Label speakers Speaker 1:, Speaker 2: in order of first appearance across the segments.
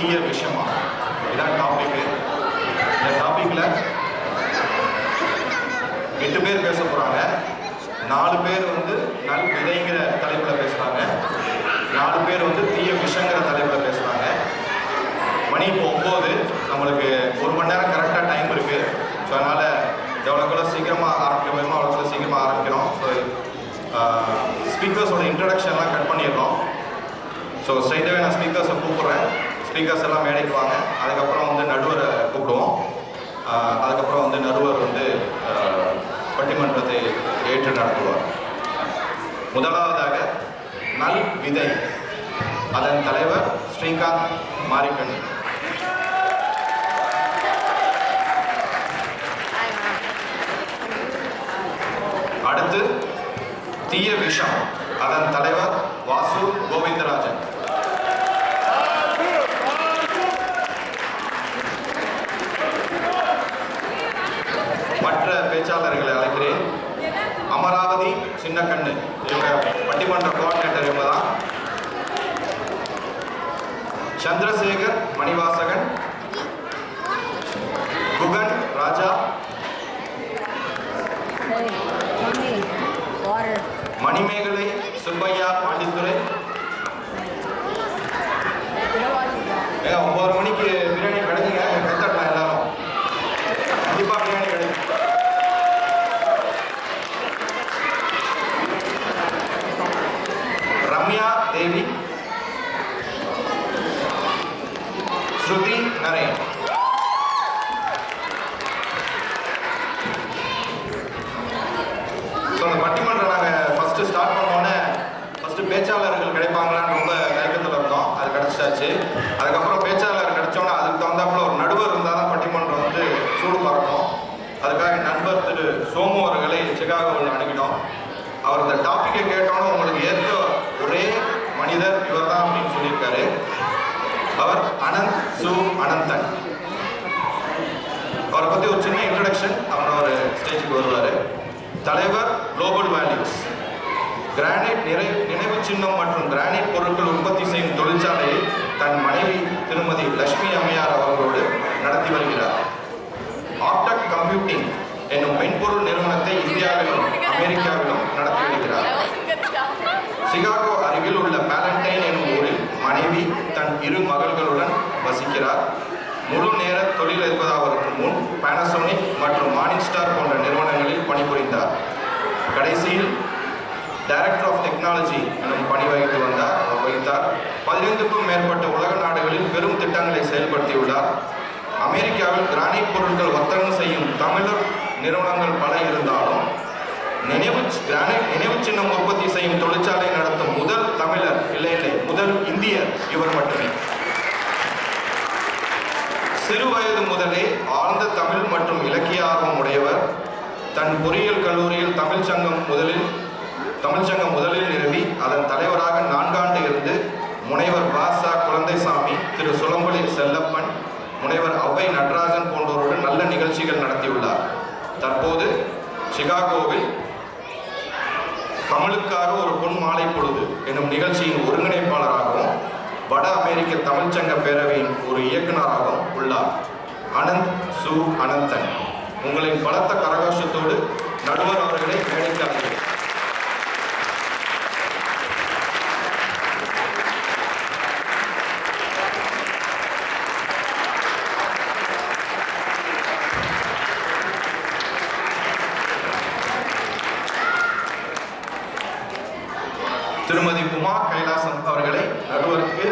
Speaker 1: தீய விஷயமா, இதான் டாபிக்கு. இந்த டாபிக்ல 8 பேர் பேச போறாங்க. 4 பேர் வந்து நல் விதைங்கிற தலைப்புல பேசுறாங்க, 4 பேர் வந்து தீய விஷங்கிற தலைப்புல பேசுறாங்க. மணி இப்போ 9, நம்மளுக்கு 1 மணி நேரம் கரெக்டாக டைம் இருக்கு. ஸோ அதனால எவ்வளோக்குள்ள சீக்கிரமாக ஆரம்பிக்க முடியுமோ அவ்வளோக்குள்ள சீக்கிரமாக ஆரம்பிக்கிறோம். ஸோ ஸ்பீக்கர்ஸோட இன்ட்ரடக்ஷன்லாம் கட் பண்ணிடுறோம். ஸோ ஸ்ட்ரைட்டாகவே நான் ஸ்பீக்கர்ஸை கூப்பிட்றேன். ஸ்பீக்கர்ஸ் எல்லாம் மேடைக்கு வாங்க. அதுக்கப்புறம் வந்து நடுவரை கூப்பிடுவோம். அதுக்கப்புறம் வந்து நடுவர் வந்து பட்டிமன்றத்தை ஏற்று நடத்துவார். முதலாவதாக நல் விதை, அதன் தலைவர் ஸ்ரீகாந்த் மாரிக்கண். அடுத்து தீய விஷம், அதன் தலைவர் வாசு கோவிந்தராஜன். மற்ற பேச்சாளர்களை அழைக்கிறேன். அமராவதி சின்னக்கண்ணு, இவங்க பட்டிமன்ற கோஆர்டினேட்டர், இவங்க தான். சந்திரசேகர் மணிவாசகன், குகன் ராஜா, மணிமேகலை சுப்பையா பாண்டித்துறை. 9 மணிக்கு பிரியாணி கிடைக்குங்க, கத்தட்டலாம் எல்லாரும். கண்டிப்பா பிரியாணி கிடைக்கும். ரம்யா தேவி, ஸ்ருதி நரேன். ஸோ அந்த பட்டிமன்றம் நாங்கள் ஃபஸ்ட்டு ஸ்டார்ட் பண்ணோன்னே ஃபஸ்ட்டு பேச்சாளர்கள் கிடைப்பாங்களான்னு ரொம்ப தயக்கத்தில் இருந்தோம். அது கிடச்சாச்சு. அதுக்கப்புறம் பேச்சாளர் கிடைச்சோன்னா அதுக்கு தகுந்தாப்புல ஒரு நடுவர் இருந்தால் தான் பட்டிமன்றம் வந்து சூடு பறக்கும். அதுக்காக நண்பர் திரு சோமு அவர்களை சிகாகோவில் அணுகினோம். அவர் இந்த டாப்பிக்கை கேட்டோன்னே உங்களுக்கு ஏற்ற ஒரே மனிதர் இவர் தான் அப்படின்னு சொல்லியிருக்காரு. அவர் அனந்த் சு அனந்தன். அவரை பற்றி ஒரு சின்ன இன்ட்ரடக்ஷன், அவர் ஒரு ஸ்டேஜுக்கு வருவார். தலைவர் குளோபல் வேல்யூஸ், கிரானைட் நினைவு சின்னம் மற்றும் கிரானைட் பொருட்கள் உற்பத்தி செய்யும் தொழிற்சாலையை தன் மனைவி திருமதி லட்சுமி அம்மையார் அவர்களோடு நடத்தி வருகிறார். ஆப்டெக் கம்ப்யூட்டிங் என்னும் மென்பொருள் நிறுவனத்தை இந்தியாவிலும் அமெரிக்காவிலும் நடத்தி வருகிறார். சிகாகோ அருகில் உள்ள பாலண்டைன் எனும் ஊரில் மனைவி தன் 2 மகள்களுடன் வசிக்கிறார். முழு நேர தொழிலதிபராவதற்கு முன் பானாசோனிக் மற்றும் மார்னிங் ஸ்டார் போன்ற நிறுவனங்களில் பணிபுரிந்தார். கடைசியில் டைரக்டர் ஆஃப் டெக்னாலஜி எனும் பணி வகித்தார். 15க்கும் மேற்பட்ட உலக நாடுகளில் பெரும் திட்டங்களை செயல்படுத்தியுள்ளார். அமெரிக்காவில் கிரானைட் பொருட்கள் வர்த்தகம் செய்யும் தமிழர் நிறுவனங்கள் பல இருந்தாலும் நினைவு சின்னம் உற்பத்தி செய்யும் தொழிற்சாலை நடத்தும் முதல் தமிழர், இல்லை முதல் இந்தியர் இவர் மட்டுமே. சிறு வயது முதலே ஆழ்ந்த தமிழ் மற்றும் இலக்கிய ஆர்வம் உடையவர். தன் பொறியியல் கல்லூரியில் தமிழ்ச்சங்கம் முதலில் நிறுவி அதன் தலைவராக 4 ஆண்டு இருந்து முனைவர் வாசா குழந்தைசாமி, திரு சுலம்பொலி செல்லப்பன், முனைவர் அவ்வை நடராஜன் போன்றோரோடு நல்ல நிகழ்ச்சிகள் நடத்தியுள்ளார். தற்போது சிகாகோவில் தமிழுக்காக ஒரு பொன் மாலை பொழுது எனும் நிகழ்ச்சியின் ஒருங்கிணைப்பாளராகவும் வட அமெரிக்க தமிழ்ச்சங்க பேரவையின் ஒரு இயக்குநராகவும் உள்ளார். அனந்த் சு அனந்தன். உங்களின் பலத்த கரகோஷத்தோடு நடுவர் அவர்களை மேடைக்கு அழைக்கிறேன். திருமதி உமா கைலாசம் அவர்களை நடுவருக்கு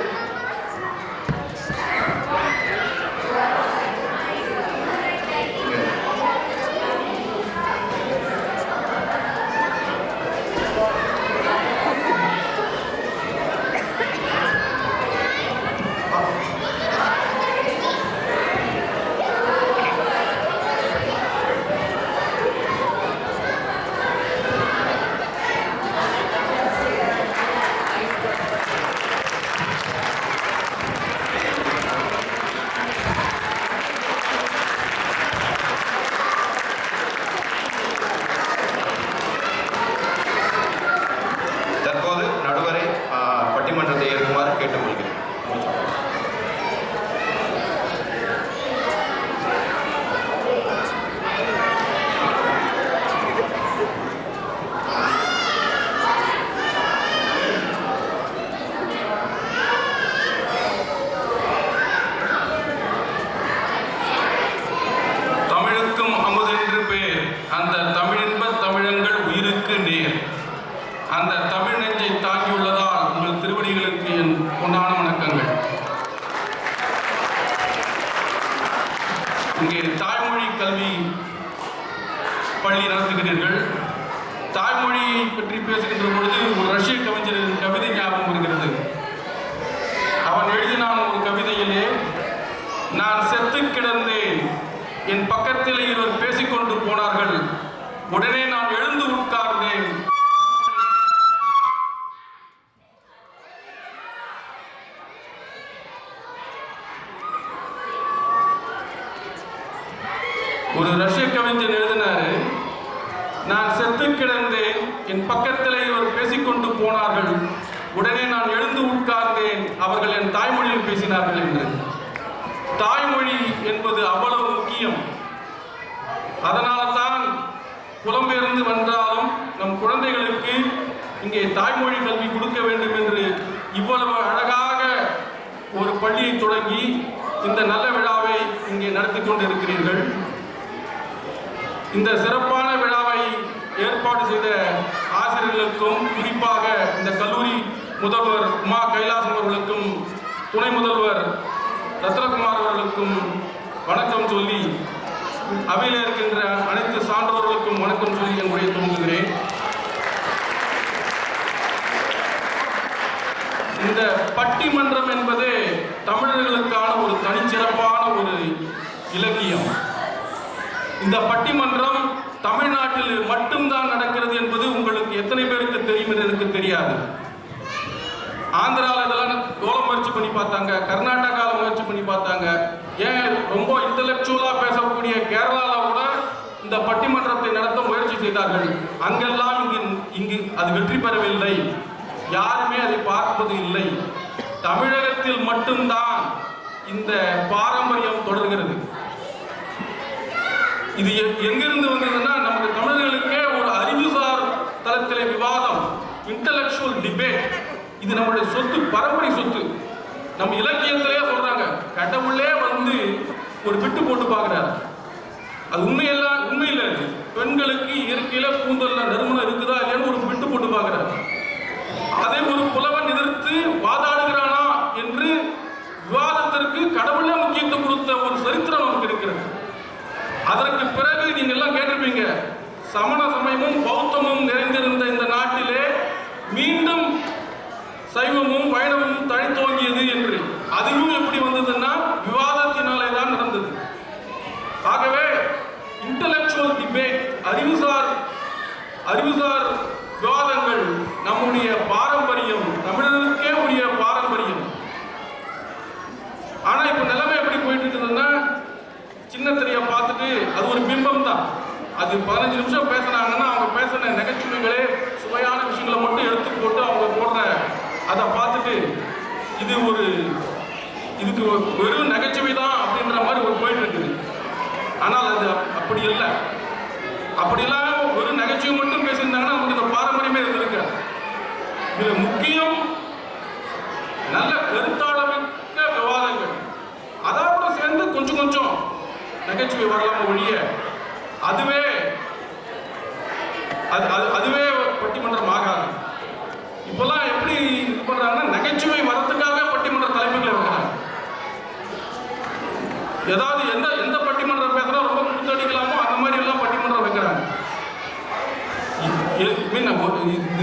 Speaker 2: இங்கே தாய்மொழி கல்வி பள்ளி நடத்துகிறீர்கள். தாய்மொழியை பற்றி பேசுகின்ற பொழுது ஒரு ரஷ்ய கவிஞரின் கவிதை ஞாபகம் இருக்கிறது. அவன் எழுதினான் ஒரு கவிதையிலே, நான் செத்து கிடந்தேன், என் பக்கத்தில் இருவர் பேசிக்கொண்டு போனார்கள், உடனே நான் எழுந்து உட்கார்ந்தேன். ஒரு ரஷ்ய கவிஞர் எழுதினாரு, நான் செத்து கிடந்தேன், என் பக்கத்தில் இவர் பேசிக்கொண்டு போனார்கள், உடனே நான் எழுந்து உட்கார்ந்தேன், அவர்கள் என் தாய்மொழியில் பேசினார்கள் என்று. தாய்மொழி என்பது அவ்வளவு முக்கியம். அதனால தான் புலம்பெயர்ந்து வந்தாலும் நம் குழந்தைகளுக்கு இங்கே தாய்மொழி கல்வி கொடுக்க வேண்டும் என்று இவ்வளவு அழகாக ஒரு பள்ளியை தொடங்கி இந்த நல்ல விழாவை இங்கே நடத்தி கொண்டிருக்கிறீர்கள். இந்த சிறப்பான விழாவை ஏற்பாடு செய்த ஆசிரியர்களுக்கும், குறிப்பாக இந்த கல்லூரி முதல்வர் உமா கைலாசம் அவர்களுக்கும், துணை முதல்வர் ரத்னகுமார் அவர்களுக்கும் வணக்கம் சொல்லி, அவையில் இருக்கின்ற அனைத்து சான்றோர்களுக்கும் வணக்கம் சொல்லி என் உரையை துவங்குகிறேன். இந்த பட்டிமன்றம் என்பது தமிழர்களுக்கான ஒரு தனிச்சிறப்பான ஒரு இலக்கியம். இந்த பட்டிமன்றம் தமிழ்நாட்டில் மட்டும்தான் நடக்கிறது என்பது உங்களுக்கு எத்தனை பேருக்கு தெரியும் என்று எனக்கு தெரியாது. ஆந்திராவில் இதெல்லாம் எவ்வளோ முயற்சி பண்ணி பார்த்தாங்க, கர்நாடகாவில் முயற்சி பண்ணி பார்த்தாங்க, ஏன் ரொம்ப இன்டலெக்சுவலா பேசக்கூடிய கேரளாவில் கூட இந்த பட்டிமன்றத்தை நடத்த முயற்சி செய்தார்கள். அங்கெல்லாம் இங்கு அது வெற்றி பெறவில்லை, யாருமே அதை பார்ப்பது இல்லை. தமிழகத்தில் மட்டும்தான் இந்த பாரம்பரியம் தொடர்கிறது. இது எங்கிருந்து வந்ததுன்னா, நமக்கு தமிழர்களுக்கே ஒரு அறிவுசார் தளத்திலே விவாதம், இன்டலெக்சுவல் டிபேட், இது நம்முடைய சொத்து, பரம்பரை சொத்து. நம்ம இலக்கியத்திலே சொல்றாங்க, கடவுளே வந்து ஒரு விட்டு போட்டு பார்க்கிறார். அது உண்மையெல்லாம் உண்மை இல்லை. பெண்களுக்கு இயற்கையில கூந்தல்ல நறுமணம் இருக்குதா இல்லையான்னு ஒரு விட்டு போட்டு பார்க்கிறார். அதை ஒரு புலவன் எதிர்த்து வாதாடுகிறானா என்று விவாதத்திற்கு கடவுளே முக்கியத்துவம் கொடுத்த ஒரு சரித்திரம் நமக்கு இருக்கிறது. அதற்கு பிறகு நீங்க எல்லாம் கேட்டிருப்பீங்க, சமண சமயமும் பௌத்தமும் நிறைந்திருந்த இந்த நாட்டிலே மீண்டும் சைவமும் வைணவமும் தழைத்தோங்கியது என்று. அதுவும் எப்படி வந்ததுன்னா விவாதத்தினாலே தான் நடந்தது. ஆகவே இன்டலெக்சுவல் டிபேட், அறிவுசார் விவாதங்கள் நம்முடைய பாரம்பரியம், தமிழர்களுக்கே உரிய பாரம்பரியம். ஆனா இப்ப நிலைமை எப்படி போயிட்டு இருக்குதுன்னா, சின்ன திரையை பார்த்துட்டு அது ஒரு பிம்பம் தான். அது 15 நிமிஷம் பேசினாங்கன்னா அவங்க பேசின நகைச்சுவைகளே சுவையான விஷயங்களை மட்டும் எடுத்து போட்டு அவங்க போடுற அதை பார்த்துட்டு இதுக்கு வெறும் நகைச்சுவை தான் அப்படின்ற மாதிரி ஒரு போயிட்டு இருக்குது. ஆனால் அது அப்படி இல்லை. அப்படிலாம் வெறும் நகைச்சுவை மட்டும் பேசியிருந்தாங்கன்னா நமக்கு இந்த பாரம்பரியமே இருந்திருக்கு. இதுல முக்கியம் நல்ல கருத்தாளமிக்க விவாதங்கள், அதோட சேர்ந்து கொஞ்சம் கொஞ்சம் நகைச்சுவை வரலாம ஒழிய அதுவே பட்டிமன்றம் ஆகாது. இப்பெல்லாம் எப்படி இது பண்றாங்கன்னா, நகைச்சுவை வரத்துக்காக பட்டிமன்ற தலைப்புகளை வைக்கிறாங்க. ஏதாவது எந்த பட்டிமன்றம் பேசுறா ரொம்ப குத்தடிக்கலாமோ அந்த மாதிரி எல்லாம் பட்டிமன்றம் வைக்கிறாங்க.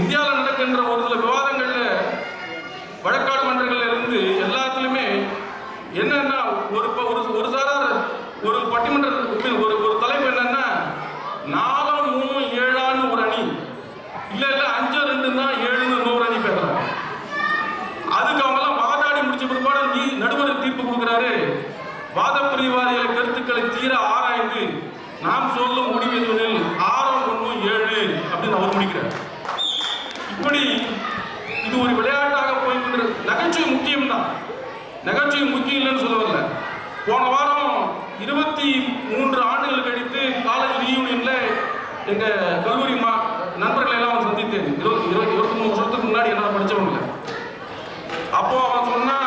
Speaker 2: இந்தியாவில் நடக்கின்ற ஒரு சில விவாதங்கள்ல, வழக்காடு மன்றங்கள்ல இருந்து எல்லாத்துலயுமே என்னன்னா, ஒரு சாரார் ஒரு பட்டிமன்ற ஒரு தலைப்பு என்னன்னா, 4, 3, 7 ஒரு அணி, இல்ல 5, 2 தான் 7 100 அணி பேசுறாங்க. அதுக்கு அவங்க எல்லாம் வாதாடி முடிச்ச பிற்பாடு நடுவர் தீர்ப்பு கொடுக்கிறாரு, வாத பிரிவாதிகளை கருத்துக்களை தீர ஆராய்ந்து நாம் சொல்லும் முடிவெதுவெனில் 6, 1, 7 அப்படின்னு அவர் முடிக்கிறார். இப்படி இது ஒரு விளையாட்டாக போய்கொண்டு, நகைச்சுவை முக்கியம் தான், நகைச்சுவை முக்கியம் இல்லைன்னு சொல்லவில்லை. போன வாரம் 23 ஆண்டுகள் கழித்து காலேஜ் ரீயூனியன்ல எங்க கல்லூரி நண்பர்களை எல்லாம் சந்தித்தேன். 23 வருஷத்துக்கு முன்னாடி என்ன படிச்சவங்க. அப்போ அவன் சொன்னா,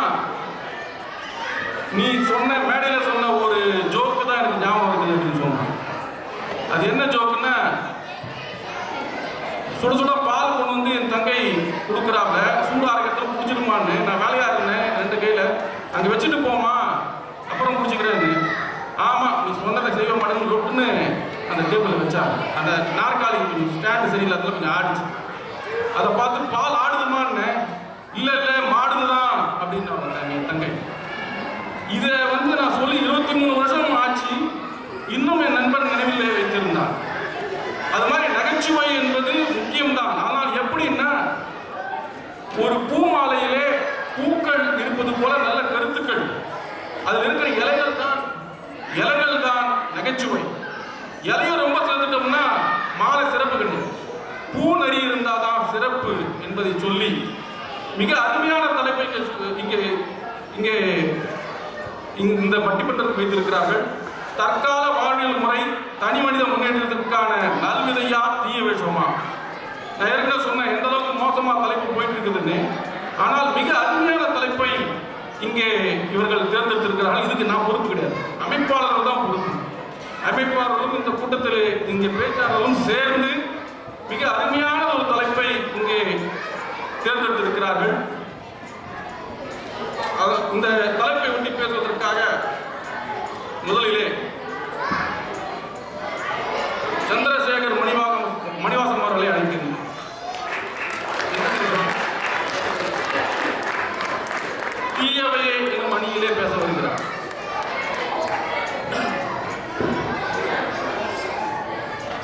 Speaker 2: நீ சொன்ன மேடையில சொன்ன ஒரு ஜோக்கு தான் எனக்கு ஞாபகம் இருக்குது அப்படின்னு சொன்னான். அது என்ன ஜோக்குன்னா, சுட சுட பால் கொண்டு வந்து என் தங்கை கொடுக்குறாங்க, சூடா இருக்கட்டும் குடிச்சிடுமான்னு. நான் வேலையா இருந்தேன், 2 கையில அங்க வச்சுட்டு போமா, அப்புறம் குடிச்சுக்கிறேன். ஆமாம் நீ சொன்னதை செய்ய மாட்டேன்னு ரொட்டுன்னு அந்த டேபிளில் வச்சாங்க. அந்த நாற்காலி ஸ்டாண்டு சரியில்லாத கொஞ்சம் ஆடிச்சு. அதை பார்த்து பால் ஆடுதுமான்னு, இல்லை இல்லை மாடுதுதான் அப்படின்னு என் தங்கை. இதை நான் சொல்லி 23 வருஷம் ஆச்சு, இன்னும் என் நண்பன் நினைவில் வைத்திருந்தான். அது மாதிரி நகைச்சுவை என்பது முக்கியம்தான். ஆனால் எப்படின்னா, ஒரு பூ மாலையிலே பூக்கள் இருப்பது போல நல்ல கருத்துக்கள், அதில் இருக்கிற இலைகள் தான் நகைச்சுவை. இலையும் ரொம்ப சேர்த்துட்டோம்னா மாலை சிறப்பு கிடையாது. பூ நெறி இருந்தாதான் சிறப்பு என்பதை சொல்லி மிக அருமையான தலைப்பை இங்கே இந்த பட்டிமன்றத்தில் வைத்திருக்கிறார்கள். தற்கால வாழ்வியல் முறை தனி மனித முன்னேற்றத்திற்கான நல்விதையா தீய விஷமா. நான் ஏற்கனவே சொன்னேன் எந்த அளவுக்கு மோசமா தலைப்பு போயிட்டு இருக்குதுன்னு. ஆனால் மிக அருமையான தலைப்பை இங்கே இவர்கள் தேர்ந்தெடுத்திருக்கிறார்கள். இதுக்கு நான் பொறுப்பு கிடையாது, அமைப்பாளர்கள் தான் பொறுப்பு. அமைப்பாளர்களும் இந்த கூட்டத்தில் இங்கே பேச்சாளர்களும் சேர்ந்து மிக அருமையான ஒரு தலைப்பை இங்கே தேர்ந்தெடுத்திருக்கிறார்கள். இந்த தலைப்பை ஒட்டி பேசுவதற்காக முதலிலே சந்திரசேகர் மணிவாசன் அவர்களை அழைக்கிறேன். தீயவையே எனும் அணியிலே பேச வருகிறார்.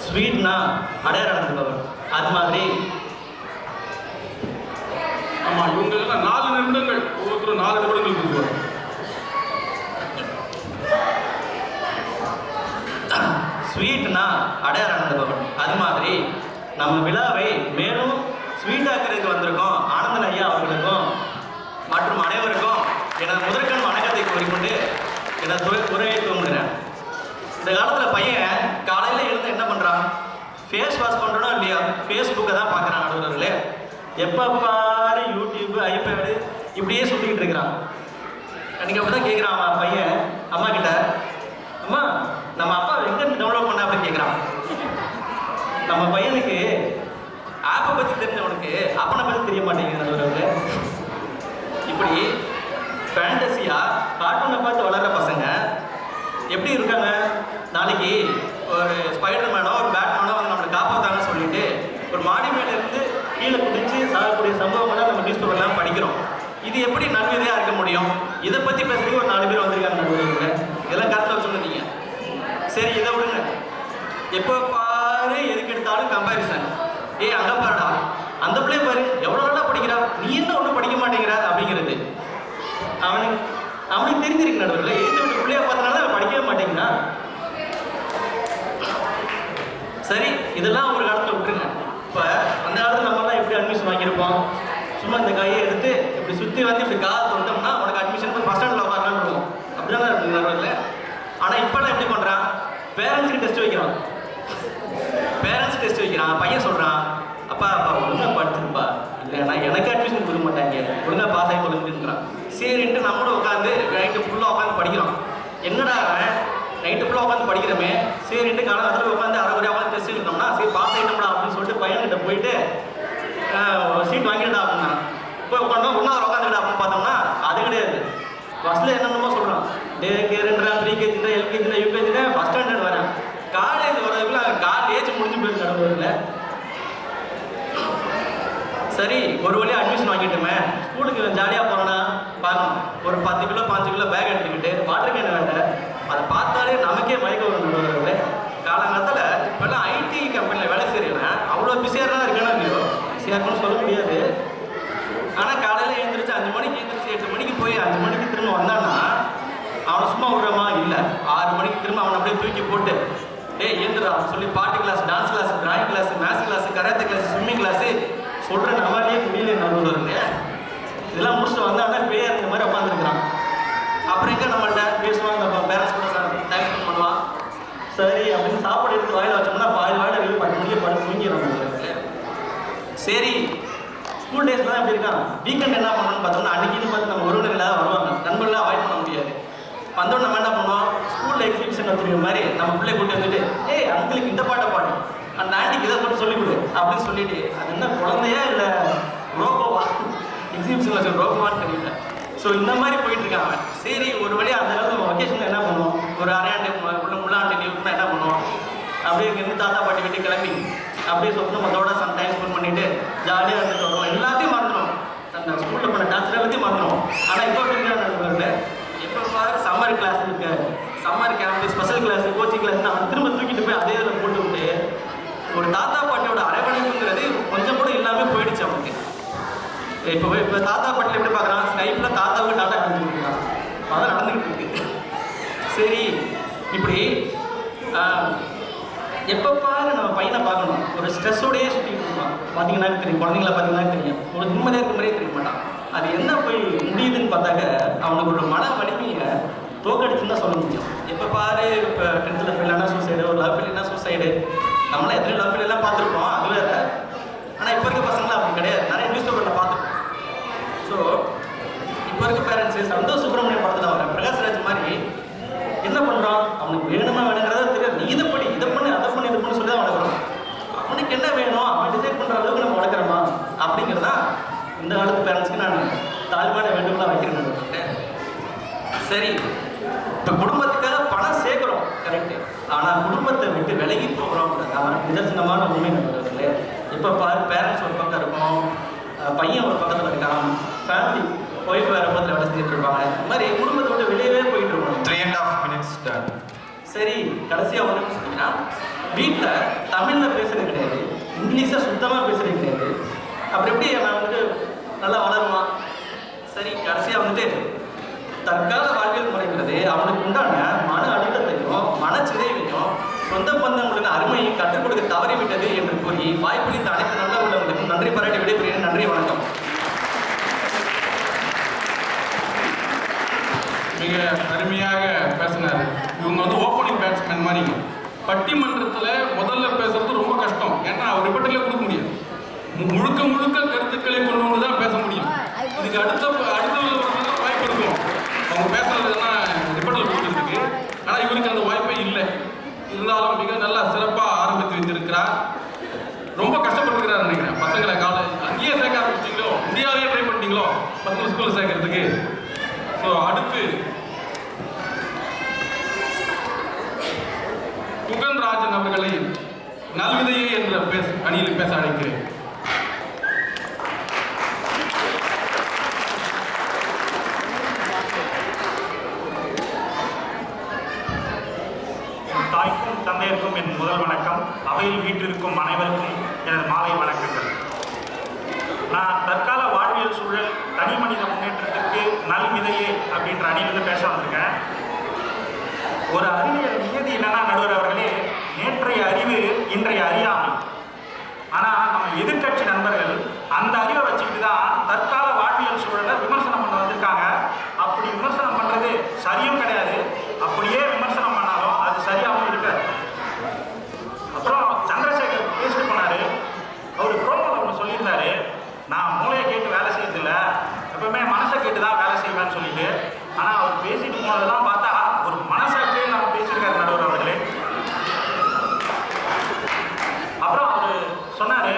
Speaker 3: ஸ்வீட்னா அடையாளம் அது மாதிரி.
Speaker 2: ஆமா, இவங்க 4 நிமிடங்கள், ஒவ்வொருத்தரும் 4 நிமிடங்கள் பேசுவார்.
Speaker 3: ஸ்வீட்னா அடையாளம் அது மாதிரி நம்ம விழாவை மேலும் ஸ்வீட்டாக்கிறதுக்கு வந்திருக்கோம் ஆனந்தன் ஐயா அவர்களுக்கும் மற்றும் அனைவருக்கும் எனது முதற்கண் வணக்கத்தை கூறிக்கொண்டு எனது உரையை துவங்குகிறேன். இந்த காலத்தில் பையன் காலையில் எழுந்து என்ன பண்ணுறான்? ஃபேஸ் வாஷ் பண்ணுறோம் இல்லையா, ஃபேஸ்புக்கை தான் பார்க்குறான். நடுவர்களே, எப்போ பாரு யூடியூப் ஐபேடு இப்படியே சுற்றிக்கிட்டு இருக்கிறான். அன்றைக்கி அப்படி தான் கேட்குறான் அவன் பையன் அம்மா கிட்ட, அம்மா நம்ம அப்பா எங்கேருந்து டவுன்லோட் பண்ண அப்படின்னு கேட்குறான். நம்ம பையனுக்கு ஆப்பை பற்றி தெரிஞ்சவனுக்கு அப்பனை பற்றி தெரிய மாட்டேங்குது. நடுவர்களே, இப்படி ஃபேண்டசியாக கார்ட்டூனை பார்த்து வளர்கிற பசங்க எப்படி இருக்காங்க? நாளைக்கு ஒரு ஸ்பைடர் மேனோ ஒரு பேட்மேனோ வந்து நம்மளை காப்பாற்றாங்கன்னு சொல்லிட்டு ஒரு மாடி மேலே இருந்து கீழே குடிச்சு சாகக்கூடிய சம்பவங்கள்லாம் நம்ம நியூஸ் பேப்பர்லாம் படிக்கிறோம். இது எப்படி நன்மையாக இருக்க முடியும்? இதை பற்றி பேசுறதுக்கு ஒரு 4 பேர் வந்திருக்காங்க. நடுவர்களே, இதெல்லாம் கருத்தில் வச்சுருந்தீங்க. சரி, இதை விடுங்க. எப்போ பாரு எதுக்கு எடுத்தாலும் கம்பேரிசன். அங்கே பாருடா, அந்த பிள்ளைய பாரு எவ்வளோ நல்லா படிக்கிறா, நீ என்ன ஒன்றும் படிக்க மாட்டேங்கிற அப்படிங்கிறது அவனுக்கு தெரிஞ்சிருக்கு. நடுவர்களே, எழுந்து விட்டு பிள்ளைய பார்த்தனால அவன் படிக்கவே மாட்டேங்கிறான். சரி, இதெல்லாம் ஒரு காலத்தில் விட்டுருங்க. இப்போ அந்த காலத்தில் நம்மலாம் எப்படி அட்மிஷன் வாங்கியிருப்போம்? சும்மா இந்த கையை எடுத்து இப்படி சுற்றி வந்து இப்படி காலை தொட்டோம்னா உனக்கு அட்மிஷன் போய் ஃபஸ்ட் ஸ்டாண்டில் உட்காரலான்னு இருக்கும். அப்படிதான் இருக்கு நடுவர்களே. ஆனால் இப்போல்லாம் எப்படி பண்ணுறான்? பேரண்ட்ஸுக்கு டெஸ்ட் வைக்கிறான். பையன் சொல்கிறான், அப்பா ஒழுங்காக படிச்சிருப்பா, இல்லைன்னா எனக்கு அட்மிஷன் கொடுக்க மாட்டாங்க, ஒழுங்காக பாஸ் ஆகி கொடுக்குறான். சரின்ட்டு நம்மளும் உட்காந்து நைட்டு ஃபுல்லாக உட்காந்து படிக்கிறோம். என்னடா நைட்டு ஃபுல்லாக உட்காந்து படிக்கிறோமே, சரின்ட்டு காலத்தில் உட்காந்து அரை குறையாக உட்காந்து டெஸ்ட் எழுதினோம்னா சரி பாஸ் ஆகிட்டோம்டா அப்படின்னு சொல்லிட்டு பையன்கிட்ட போயிட்டு சீட் வாங்கிட்டா அப்படின்னா போய் உட்காந்தோம். ஒன்றாவது உட்காந்துக்கிட்டா அப்படின்னு பார்த்தோம்னா அது கிடையாது. ஃபஸ்ட்டில் என்னென்னமோ சொல்கிறான், டே கேருன்றான், 3KG தான், LKG தான், UKG தான், ஃபஸ்ட் ஸ்டாண்டர்ட் வரேன். காலேஜ் வரதுக்குள்ள காலேஜ் முடிஞ்சு போயிருக்கு நடுவர்களே. சரி, ஒரு வழியாக அட்மிஷன் வாங்கிட்டோமே, ஸ்கூலுக்கு ஜாலியாக போனோன்னா பார்க்கணும். ஒரு 10 கிலோ 5 கிலோ பேக் எடுத்துக்கிட்டு வாட்டர் கேன் வேண்ட அதை பார்த்தாலே நமக்கே மயக்க வரும் நடுவர்களே. காலங்காலத்தில் இப்போல்லாம் ஐடி கம்பெனியில் வேலை செய்கிறேன், அவ்வளோ பிஸியாக தான் இருக்கேன்னா இல்லையோ, பிஸியாக இருக்குன்னு சொல்ல முடியாது. ஆனால் காலையில் எழுந்திரிச்சு 5 மணிக்கு எழுந்திரிச்சு 8 மணிக்கு போய் 5 மணிக்கு திரும்ப வந்தான்னா அவனை சும்மா விடுறமா இல்லை, 6 மணிக்கு திரும்ப அவனை அப்படியே தூக்கி போட்டு ஏந்திரா சொல்லி பாட்டு class, dance class, drawing class, maths class, karate class, swimming class சொல்கிற நம்மளாலே முடியல நடுவர்களே. இதெல்லாம் முடிச்சுட்டு வந்தாங்கன்னா பேர் இந்த மாதிரி உட்காந்துருக்குறான். அப்புறம் எங்கே நம்மள்கிட்ட பேசுவான், நம்ம பேரண்ட்ஸ் கூட டைம் ஸ்பெண்ட் பண்ணுவான். சரி அப்படின்னு சாப்பாடு எடுத்து வாயில் வச்சோம்னா பாதி வாயில் வெளியே 10 மணிக்கு படம் தூங்கிடுறாங்க. சரி, ஸ்கூல் டேஸ்லாம் தான் எப்படி இருக்கான். வீக்கெண்ட் என்ன பண்ணணும்னு பார்த்தோம்னா அன்றைக்கின்னு பார்த்து நம்ம உறவினர்களாக வருவாங்க, நண்பர்களாக அவாய்ட் பண்ண முடியாது. வந்தோம் நம்ம என்ன பண்ணுவோம், ஸ்கூலில் எக்ஸிபிஷன் வச்சுருக்க மாதிரி நம்ம பிள்ளை கூட்டி வந்துட்டு அங்களுக்கு இந்த பாட்டை பாடு, அந்த ஆண்டிக்கு இதை மட்டும் சொல்லிக் கொடு அப்படின்னு சொல்லிட்டு அது என்ன குழந்தையா இல்லை ரோபோவா, எக்ஸிபிஷன் வச்சு ரோபோவான்னு தெரியல. ஸோ இந்த மாதிரி போயிட்டு இருக்காங்க. சரி, ஒரு வழியாக அந்த காலத்தில் நம்ம வெக்கேஷனில் என்ன பண்ணுவோம், ஒரு அரையாண்டு அப்படியே சொந்தமத்தோட சம்டைம் ஸ்பெண்ட் பண்ணிட்டு ஜாலியாக இருந்துட்டு வருவோம். எல்லாத்தையும் மறந்துடும், அந்த ஸ்கூலில் பண்ண டான்ஸ் எல்லாத்தையும் மறந்துடும். ஆனால் இப்போ அப்படிங்கிற நண்பர்கள் எப்போ பாரு சம்மர் கிளாஸ் இருக்கு, summer camp, special class, coaching class அவன் திரும்ப தூக்கிட்டு போய் அதே இதில் போட்டு விட்டு ஒரு தாத்தா பாட்டியோட அரவணைப்புங்கிறது கொஞ்சம் கூட இல்லாமல் போயிடுச்சு அவனுக்கு. இப்போ தாத்தா பாட்டில் எப்படி பார்க்குறான், ஸ்கைப்பில் தாத்தாவுக்கு டாட்டா காமிச்சிருக்கான், அதான் நடந்துக்கிட்டு இருக்கு. சரி, இப்படி எப்போ பாரு நம்ம பையனை பார்க்கணும், ஒரு ஸ்ட்ரெஸ்ஸோடையே சுற்றிட்டு இருப்பான். பார்த்தீங்கன்னா தெரியும், குழந்தைங்கள பார்த்தீங்கன்னா தெரியும், ஒரு நிம்மதியாக இருக்க மாதிரியே தெரிய மாட்டான். அது என்ன போய் முடியுதுன்னு பார்த்தாக்க அவனுக்கு ஒரு மன வலிமையை தோக்கடிச்சுன்னு தான் சொல்ல முடியும். எப்போ பாரு இப்போ 10th ஃபெயிலானா சூசைடு, ஒரு லவ் ஃபெயிலானா சூசைடு, நம்மளாம் எத்தனை லவ் ஃபெயிலெல்லாம் பார்த்துருப்போம், அது வேறு. ஆனால் இப்போ இருக்க பசங்களாம் அப்படி கிடையாது, நிறைய நியூஸ் பேப்பரில் பார்த்துருப்போம். ஸோ இப்போ இருக்க பேரண்ட்ஸு சந்தோஷ் சுப்ரமணியம் படத்தில் வர பிரகாஷ்ராஜ் மாதிரி என்ன பண்ணுறான், அவனுக்கு வேணுமா வேணுங்கிறத தெரியாது, நீ இதை பண்ணி அதை பண்ணி இது பண்ணி சொல்லி தான் வளர்க்குறோம். அவனுக்கு என்ன வேணும் அவன் டிசைட் பண்ணுற அளவுக்கு நம்ம வளர்க்குறோமா அப்படிங்கிறதான் இந்த காலத்து பேரண்ட்ஸ்க்கு நான் தாழ்மையான வேண்டுகோளாக வைக்கிறேன். சரி, இப்போ குடும்பத்துக்காக பணம் சேர்க்குறோம் கரெக்டு, ஆனால் குடும்பத்தை விட்டு விலகி போகிறோம்ன்றதான் நிதர்சனமான உண்மை நண்பர்களே. இப்போ பேரண்ட்ஸ் ஒரு பக்கம் இருக்கும், பையன் ஒரு பக்கத்தில் இருக்கான், ஃபேமிலி ஒய்ஃப் வேறு பக்கத்தில் வேலை செஞ்சுட்டு இருப்பாங்க, இந்த மாதிரி குடும்பத்தை விட்டு வெளியவே போயிட்டு இருக்கணும்.
Speaker 1: 3.5 minutes done.
Speaker 3: சரி, கடைசியாக ஒன்று சொன்னீங்கன்னா வீட்டில் தமிழில் பேசுகிறது கிடையாது, இங்கிலீஷை சுத்தமாக பேசுகிறது கிடையாது. அப்படி எப்படி நான் வந்துட்டு நல்லா வளருவான்? சரி, கடைசியாக வந்துட்டு தற்கால வாழ்வியல் முறைங்கிறது அவனுக்கு உண்டான மன அழுத்தத்தையும் மனச்சிதைவையும் சொந்த பந்தங்களின் அருமையை கற்றுக் கொடுக்க தவறிவிட்டது என்று கூறி வாய்ப்பளித்த அனைத்து நல்ல உள்ளவர்களுக்கும் நன்றி பாராட்டி விடைபெறுகிறேன். நன்றி, வணக்கம்.
Speaker 2: மிக அருமையாக பேசினார். இவங்க வந்து ஓப்பனிங் பேட்ஸ்மேன் மாதிரி. பட்டிமன்றத்தில் முதல்ல பேசுறது ரொம்ப கஷ்டம், ஏன்னா அவர் ரிப்பட்டில் கொடுக்க முடியாது, முழுக்க கருத்துக்களை கொண்டு வந்து தான் பேச முடியும். இதுக்கு அடுத்த வாய்ப்பு இருக்கும், அவங்க பேசுறதுன்னா ரிப்பட்டில் கொடுத்துருக்கு. ஆனால் இவருக்கு அந்த வாய்ப்பே இல்லை. இருந்தாலும் மிக நல்லா சிறப்பாக ஆரம்பித்து வைத்திருக்கிறார். ரொம்ப கஷ்டப்பட்டுருக்கிறார் நினைக்கிறேன். பசங்களை அங்கேயே சேர்க்க ஆரம்பிச்சிங்களோ, இந்தியாவிலேயே ட்ரை பண்ணிட்டீங்களோ பசங்களை ஸ்கூலில் சேர்க்கறதுக்கு. ஸோ அடுத்து புகழ்ராஜன் அவர்களை நல்விதையே என்ற அணியில் பேச அழைக்கிறேன்.
Speaker 4: தாய்க்கும் தந்தையருக்கும் என் முதல் வணக்கம். அவையில் வீட்டிற்கும் அனைவருக்கும் எனது மாலை வணக்கங்கள். நான் தற்கால வாழ்வியல் சூழல் தனி மனித முன்னேற்றத்திற்கு நல்விதையே அப்படின்ற அணியிலிருந்து பேச வந்திருக்கேன். ஒரு அறிவியல் நியதி என்னன்னா நடுவர் அவர்களே, நேற்றைய அறிவு இன்றைய அறியாமை. ஆனால் நம்ம எதிர்கட்சி நண்பர்கள் அந்த அறிவை வச்சுக்கிட்டு தான் தற்கால வாழ்வியல் சூழலை விமர்சனம் பண்ண வந்திருக்காங்க. அப்படி விமர்சனம் பண்ணுறது சரியும் கிடையாது, அப்படியே விமர்சனம் பண்ணாலும் அது சரியாகவும் இருக்காது. அப்புறம் சந்திரசேகர் பேசிட்டு போனாரு, அவர் ப்ரோமோவில் ஒன்று சொல்லியிருந்தாரு, நான் மூளையை கேட்டு வேலை செய்யறதில்ல, எப்பவுமே மனசை கேட்டு தான் வேலை செய்வேன்னு சொல்லிட்டு. ஆனால் அவர் பேசிட்டு போனதெல்லாம் பார்த்தா ஒரு மனசாட்சியே நம்ம பேசியிருக்காரு நடுவர் அவர்களே. அப்புறம் அவர் சொன்னார்,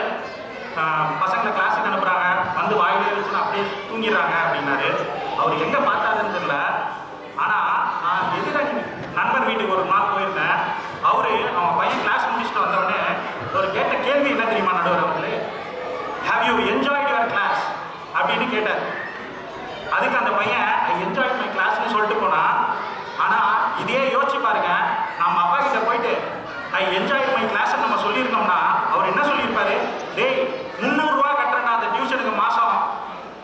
Speaker 4: பசங்களை கிளாஸுக்கு அனுப்புகிறாங்க, வந்து வாயிலே வச்சுன்னு அப்படியே தூங்கிடுறாங்க அப்படின்னாரு. அவர் எங்கே பார்த்தாருன்னு தெரியல. ஆனால் நான் எதிராக நண்பர் வீட்டுக்கு ஒரு நாள் போயிருந்தேன். அவன் பையன் கிளாஸ் முடிச்சுட்டு வந்தவுடனே அவர் கேட்ட கேள்வி என்ன தெரியுமா நடுவர் அவர்களே, have you enjoyed your class அப்படின்னு கேட்டார். அதுக்கு அந்த பையன் ஐ என்ஜாய் மை கிளாஸ்ன்னு சொல்லிட்டு போனான். ஆனால் இதே யோசிச்சு பாருங்க, நம்ம அப்பா கிட்ட போயிட்டு ஐ என்ஜாய் மை கிளாஸ் நம்ம சொல்லியிருந்தோம்னா அவர் என்ன சொல்லியிருப்பாரு, டேய் 300 ரூபா கட்டுறேன்னா அந்த டியூஷனுக்கு மாதம்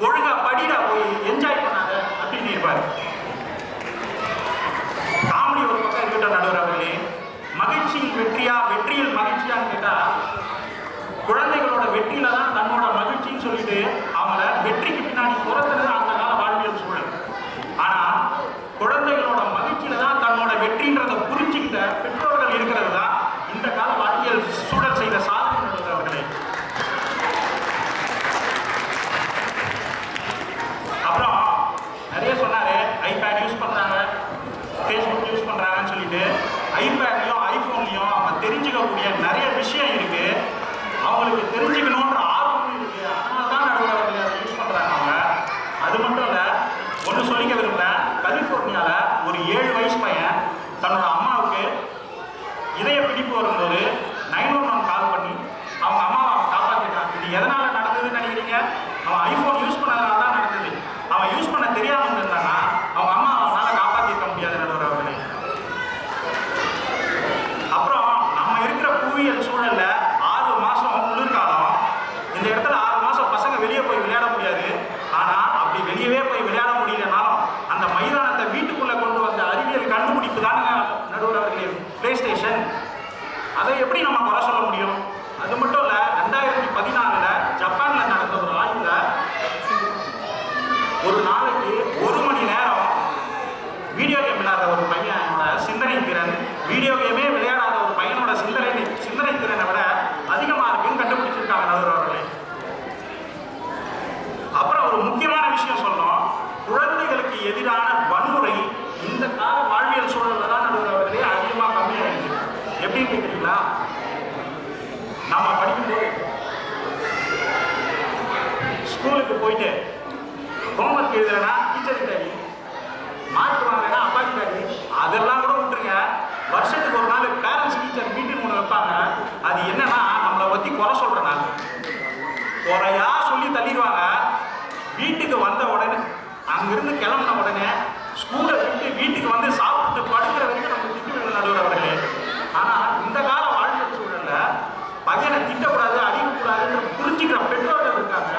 Speaker 4: ஒழுங்கா படிடா, போய் என்ஜாய் பண்ணாத அப்படின்னு இருப்பாரு. காமெடி ஒரு பக்கம் இருக்கட்டும் நடுவர் அவர்களே, மகிழ்ச்சியில் வெற்றியா வெற்றியில் மகிழ்ச்சியான்னு கேட்டால் குழந்தைகளோட வெற்றியில தான் தன்னோட மகிழ்ச்சின்னு சொல்லிட்டு அவங்கள வெற்றிக்கு பின்னாடி துரத்துறது அந்த கால வாழ்வியல் சூழல். ஆனா குழந்தைகளோட மகிழ்ச்சியில தான் தன்னோட வெற்றின்றதை புரிஞ்சுக்கிட்ட பெற்றோர்கள் இருக்கிறது தான் இந்த கால வாழ்வியல் சூழல் செய்த சாதனை அவர்களே. அப்புறம் நிறைய சொன்னாரு, ஐபேட் யூஸ் பண்றாங்க, ஃபேஸ்புக் யூஸ் பண்றாங்கன்னு சொல்லிட்டு. ஐபேட்லயும் ஐபோன்லயும் அவங்க தெரிஞ்சுக்கக்கூடிய நிறைய விஷயம் இருக்கு, அவங்களுக்கு தெரிஞ்சுக்கணுன்ற ஆர்வமும் இருக்கு. அதனால தான் நடுவர்கள் அதை யூஸ் பண்றாங்க அவங்க. அது மட்டும் இல்லை, ஒன்று சொல்லிக்க விரும்புகிறேன். கலிஃபோர்னியாவில் ஒரு 7 வயசு பையன் தன்னோட அம்மாவுக்கு இதய பிடிப்பு வரும்போது 911 கால் பண்ணி கண்டுபிடிப்பு தானே நடுவர் அவர்களே பிளே ஸ்டேஷன். அதை எப்படி நம்ம குறை சொல்ல முடியும்? அது மட்டும் இல்லை, 2014 ஜப்பானில் நடந்த ஒரு ஆய்வில் ஒரு நாளைக்கு 1 மணி நேரம் வீடியோ கேம் விளையாடுற ஒரு பையனோட சிந்தனை திறன் வீடியோ கேமே விளையாடாத ஒரு பையனோட சிந்தனை திறனை விட அதிகமாக இருக்குன்னு கண்டுபிடிச்சிருக்காங்க நடுவர் அவர்களே. அப்புறம் ஒரு முக்கியமான விஷயம் சொல்லணும், குழந்தைகளுக்கு எதிரான வன்முறை இந்த கால வாழ்வியல் சூழலில் தான் நடுவர் அவர்களே அதிகமாக கம்மியாயிடுச்சு. எப்படின்னு கேட்குறீங்களா? நாம படிக்கும்போது ஸ்கூலுக்கு போயிட்டு ஹோம்ஒர்க் எழுதுறேன்னா டீச்சருக்கு அடி, மார்க் வாங்குறேன்னா அப்பாக்கு அடி, அதெல்லாம் கூட விட்டுருங்க. வருஷத்துக்கு ஒரு நாள் பேரண்ட்ஸ் டீச்சர் மீட்டிங் ஒன்று வைப்பாங்க. அது என்னன்னா நம்மளை பற்றி குறை சொல்கிறேன். நான் குறையா சொல்லி தள்ளிடுவாங்க. வீட்டுக்கு வந்த உடனே அங்கிருந்து கிளம்பின உடனே ஸ்கூலை விட்டு வீட்டுக்கு வந்து சாப்பிட்டு படுக்கிற வரைக்கும் நம்ம திட்டு நடுவர் அவர்களே. ஆனால் இந்த கால வாழ்க்கை சூழலில் பையனை திட்டக்கூடாது, அடிக்கக்கூடாதுன்னு புரிஞ்சுக்கிற பெற்றோர்கள் இருக்காங்க.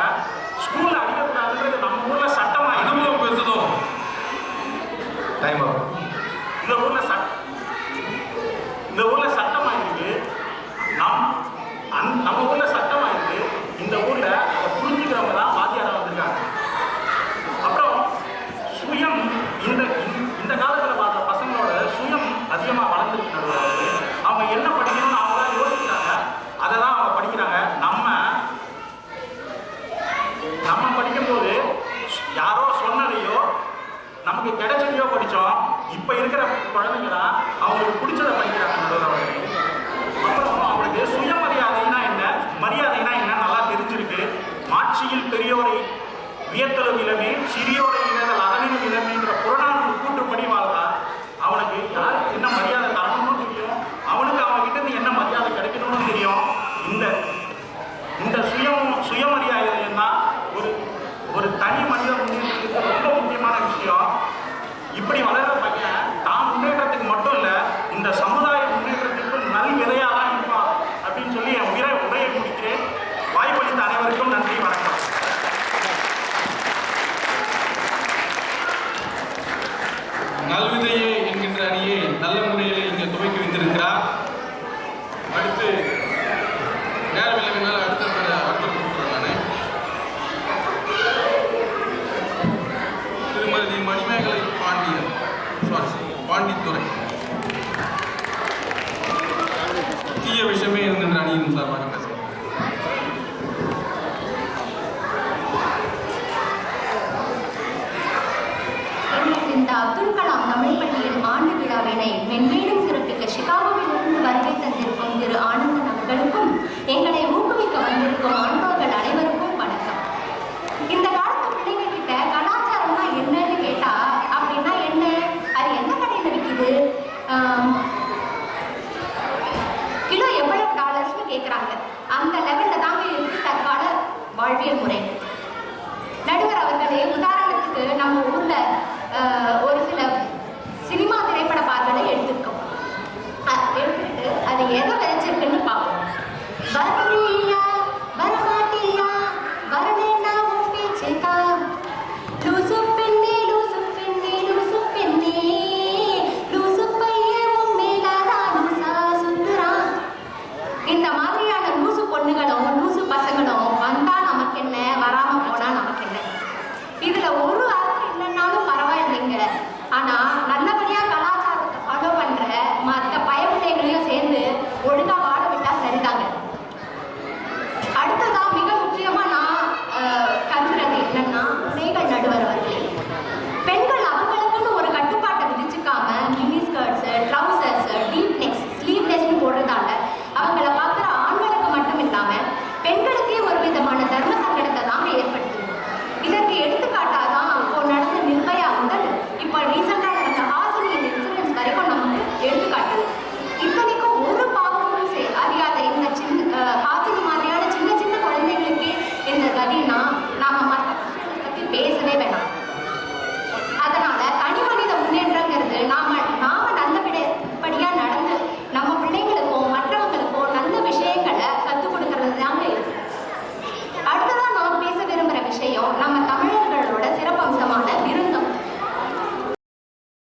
Speaker 4: ஸ்கூலில் அடிக்கக்கூடாதுன்றது நம்ம ஊரில் சட்டமாக
Speaker 2: அனுபவம் பேசுதோ
Speaker 1: டைம்
Speaker 4: இந்த ஊரில் சட்டமாக இருக்கு. நம்ம ஊரில் சட்டமாக இருக்கு. இந்த ஊரில் அதை புரிஞ்சுக்கிறவங்க தான் வாத்தியாராக வந்திருக்காங்க. அப்புறம் சுயம் இந்த காலத்தில் பார்க்குற பசங்களோட சுயம் அதிகமாக வளர்ந்துருக்கு. அவங்க என்ன படிக்கணும்னு அவங்க தான் யோசிக்கிறாங்க, அதை தான் அவங்க படிக்கிறாங்க. நம்ம படிக்கும்போது யாரோ சொன்னதையோ நமக்கு கிடைச்சதையோ படித்தோம். இப்போ இருக்கிற குழந்தைங்க தான் அவங்களுக்கு பிடிச்சதை படிக்கிறாங்க நடுவர் அவர்களே. அப்புறம் அவங்களுக்கு சுயமரியாதைனா என்ன, மரியாதைனா என்ன நல்லா தெரிஞ்சிருக்கு. மாட்சியில் பெரியோரை வியத்தலும் இளமே, சிறியோரை இழந்தல் அதனினும் இளமைன்ற புறநானூறு கூட்டுப்படி வாழ்றா. அவனுக்கு யாருக்கு என்ன மரியாதை தரணும்னு தெரியும், அவனுக்கு அவங்ககிட்ட இருந்து என்ன மரியாதை கிடைக்கணும்னு தெரியும். இந்த சுயமரியாதைன்னா ஒரு தனி மனித முன்னேற்றத்துக்கு ரொம்ப முக்கியமான விஷயம். இப்படி வளர்கிற பையன் தான் முன்னேற்றத்துக்கு மட்டும் இல்லை, இந்த சமுதாய முன்னேற்றத்துக்கு நல் விதையாக தான் இருப்பான் அப்படின்னு சொல்லி என் உரையை முடிக்கிறேன். வாய்ப்பளித்த அனைவருக்கும் நன்றி, வணக்கம்.
Speaker 2: நல்விதையே என்கின்ற அணியை நல்ல முறையில் இங்கே துவக்கி வைத்திருக்கிறார். அடுத்து நேரமில்லைனால அடுத்த கொடுக்குறேன். நான் திருமதி மணிமேகலை பாண்டித்துறை.